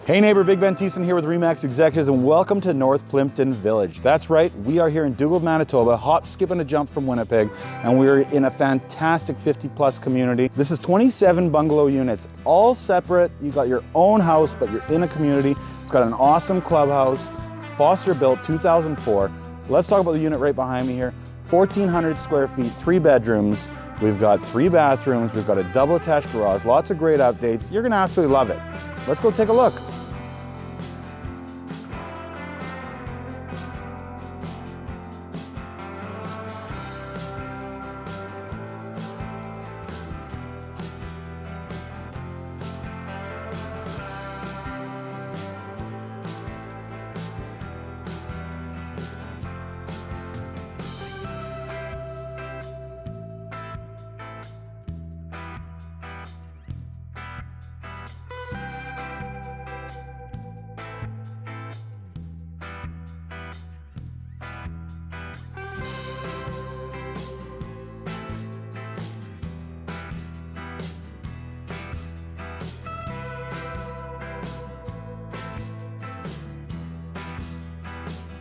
Hey neighbor, BIGBENTHIESSEN here with RE/MAX Executives, and welcome to North Plympton Village. That's right, we are here in Dugald, Manitoba, hop, skip, and a jump from Winnipeg, and we're in a fantastic 50-plus community. This is 27 bungalow units, all separate. You got your own house, but you're in a community. It's got an awesome clubhouse, Foster built 2004. Let's talk about the unit right behind me here. 1,400 square feet, 3 bedrooms. We've got 3 bathrooms. We've got a double attached garage. Lots of great updates. You're gonna absolutely love it. Let's go take a look.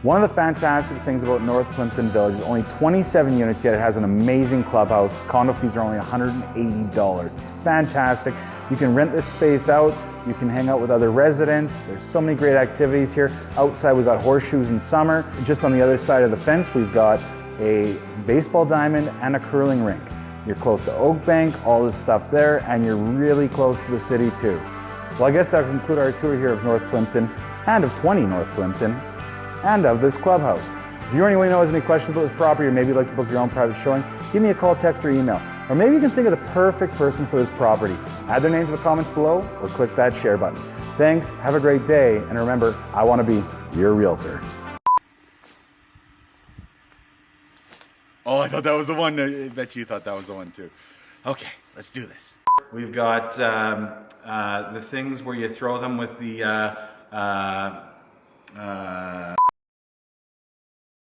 One of the fantastic things about North Plympton Village is only 27 units, yet it has an amazing clubhouse. Condo fees are only $180. It's fantastic. You can rent this space out. You can hang out with other residents. There's so many great activities here. Outside, we've got horseshoes in summer. Just on the other side of the fence, we've got a baseball diamond and a curling rink. You're close to Oak Bank, all this stuff there, and you're really close to the city too. Well, I guess that'll conclude our tour here of North Plympton, and of 20 North Plympton, and of this clubhouse. If you or anyone knows any questions about this property, or maybe you'd like to book your own private showing, give me a call, text, or email. Or maybe you can think of the perfect person for this property. Add their name to the comments below, or click that share button. Thanks, have a great day, and remember, I want to be your realtor. Oh, I thought that was the one. I bet you thought that was the one too. Okay, let's do this. We've got the things where you throw them with the